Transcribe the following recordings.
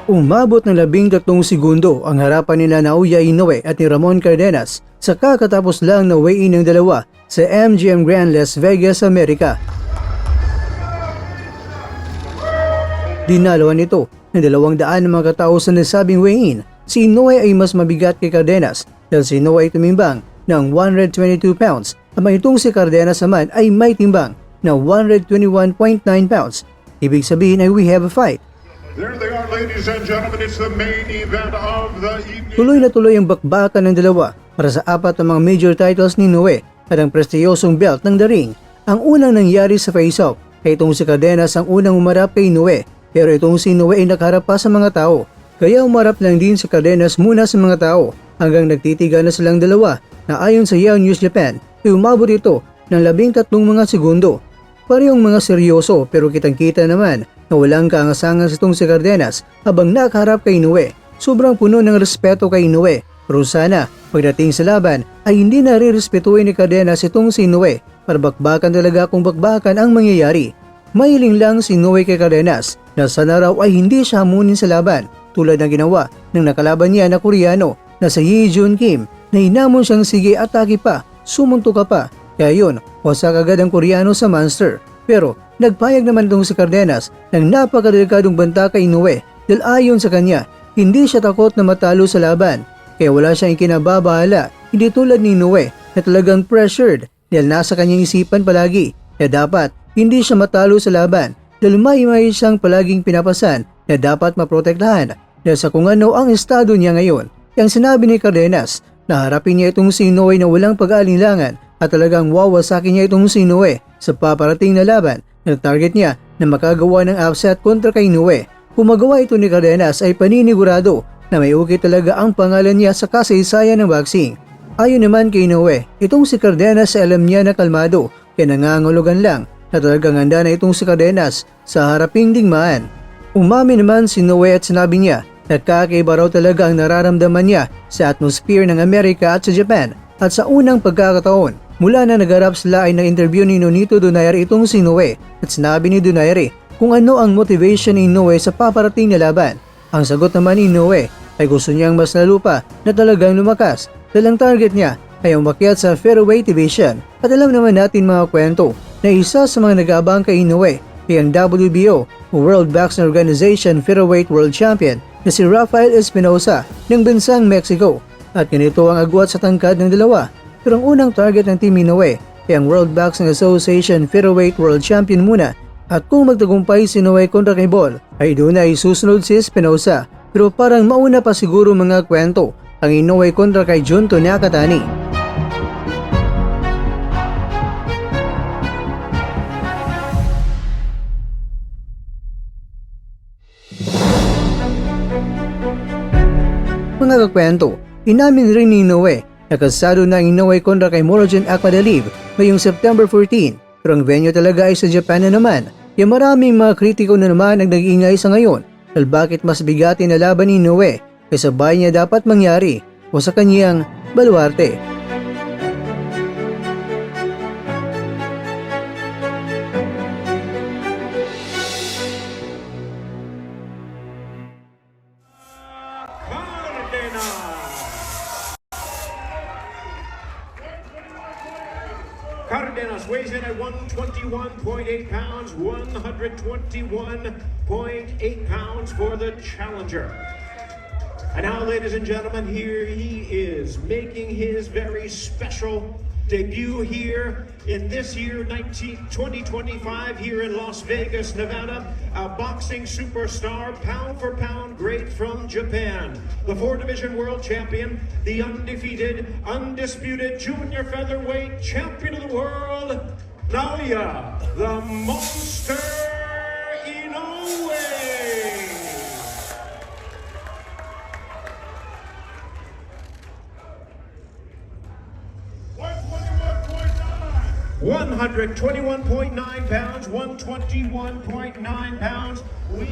Umabot ng 13 segundo ang harapan nila Naoya Inoue at ni Ramon Cardenas sa kakatapos lang na weigh-in ng dalawa sa MGM Grand Las Vegas, Amerika. Dinalawan nito ng 200 na mga katao sa nasabing weigh-in. Si Inoue ay mas mabigat kay Cardenas dahil si Inoue ay tumimbang ng 122 pounds at itong si Cardenas naman ay may timbang na 121.9 pounds. Ibig sabihin ay we have a fight. There they are, ladies and gentlemen. It's the main event of the evening. Tuloy na tuloy ang bakbakan ng dalawa para sa 4 na mga major titles ni Inoue at ang prestiyosong belt ng The Ring. Ang unang nangyari sa face-off kay itong si Cardenas ang unang umarap kay Inoue, pero itong si Inoue ay nakaharap pa sa mga tao. Kaya umarap lang din si Cardenas muna sa mga tao hanggang nagtitiga na silang dalawa na ayon sa Yahoo News Japan ay umabot ito ng 13 mga segundo. Parehong mga seryoso pero kitang-kita naman na walang kaangasangan sa itong si Cardenas habang nakaharap kay Inoue. Sobrang puno ng respeto kay Inoue, pero sana pagdating sa laban ay hindi na re-respetuhin ni Cardenas itong si Inoue para bakbakan talaga kung bakbakan ang mangyayari. Mahiling lang si Inoue kay Cardenas na sana raw ay hindi siya hamunin sa laban tulad ng ginawa ng nakalaban niya na Koreano na si Yi Jun Kim na hinamon siyang sige atake pa, sumunto ka pa. Kaya yun, wasak agad ang Koreano sa monster. Pero nagpayag naman itong si Cardenas ng napakadelikadong banta kay Inoue dahil ayon sa kanya, hindi siya takot na matalo sa laban. Kaya wala siyang ikinababahala, hindi tulad ni Inoue na talagang pressured dahil nasa kanyang isipan palagi. Kaya dapat hindi siya matalo sa laban dahil may siyang palaging pinapasan na dapat maprotektahan dahil sa kung ano ang estado niya ngayon. Yang sinabi ni Cardenas na harapin niya itong si Inoue na walang pag-aalinlangan at talagang wawasakin niya itong si Inoue sa paparating na laban na target niya na makagawa ng upset kontra kay Inoue. Kung magawa ito ni Cardenas ay paninigurado na may ukit talaga ang pangalan niya sa kasaysayan ng boxing. Ayon naman kay Inoue, itong si Cardenas ay alam niya na kalmado kaya nangangulugan lang na talagang handa na itong si Cardenas sa haraping digmaan. Umami naman si Inoue at sinabi niya na kakaiba raw talaga ang nararamdaman niya sa atmosphere ng Amerika at sa Japan at sa unang pagkakataon. Mula na nagarap sila ay na-interview ni Nonito Donaire itong si Inoue at sinabi ni Donaire kung ano ang motivation ni Inoue sa paparating na laban. Ang sagot naman ni Inoue ay gusto niyang mas lalo pa na talagang lumakas dahil ang target niya ay umakyat sa featherweight division. At alam naman natin mga kwento na isa sa mga nag-aabang kay Inoue ay ang WBO o World Boxing Organization Featherweight World Champion na si Rafael Espinosa ng bansang Mexico. At ganito ang agwat sa tangkad ng dalawa. Pero ang unang target ng Team Inoue ay ang World Boxing Association Featherweight World Champion muna. At kung magtagumpay si Inoue kontra kay Bol, ay doon ay susunod si Espinosa. Pero parang mauna pa siguro mga kwento ang Inoue kontra kay Junto Nakatani. Mga kakwento, inamin rin ni Inoue na kasado na ang Inoue kontra kay Murodjan Akhmadaliev ngayong September 14, pero ang venue talaga ay sa Japan na naman. Kaya maraming mga kritiko na naman ang nag-iingay sa ngayon dahil bakit mas bigatin na laban ni Inoue kaysa bahay niya dapat mangyari o sa kanyang baluarte. Cardenas weighs in at 121.8 pounds, 121.8 pounds for the challenger. And now, ladies and gentlemen, here he is making his very special debut here in this year, 2025, here in Las Vegas, Nevada. A boxing superstar, pound for pound great from Japan. The 4-division world champion, the undefeated, undisputed junior featherweight champion of the world, Naoya, the Monster Inoue. 121.9 pounds, 121.9 pounds. We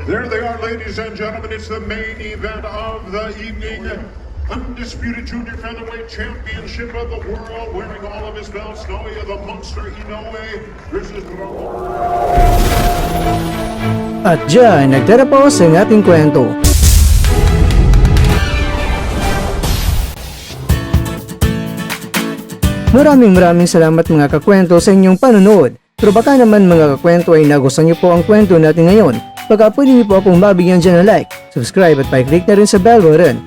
There they are, ladies and gentlemen. It's the main event of the evening. Undisputed Junior Featherweight Championship of the world, wearing all of his belts, Naoya the Monster Inoue versus At dyan, nagtatapos ang ating kwento. Maraming salamat mga kakwento sa inyong panonood. Pero baka naman mga kakwento ay nagustuhan niyo po ang kwento natin ngayon. Baka pwede niyo po akong mabigyan dyan ng like, subscribe at pa-click na rin sa bell button.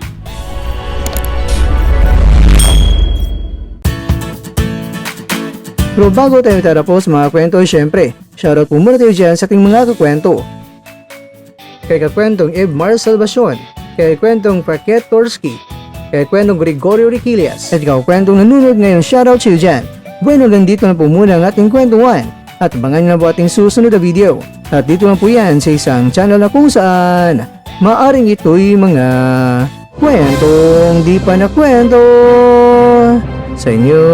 Pero bago tayo tatapos mga kwento, syempre, shoutout po muna tayo dyan sa ating mga kakwento. Kay kakwentong Eve Mar Salvacion, kay kwentong Paquet Torsky, kay kwentong Gregorio Riquilias, at kakwentong nanonood ngayon, shoutout sa iyo dyan. Bueno, ganito na po muna ang ating kwentuhan, at abangan nyo na po ating susunod na video. At dito na po yan sa isang channel na kung saan maaring ito'y mga kwentong di pa na kwento sa inyo.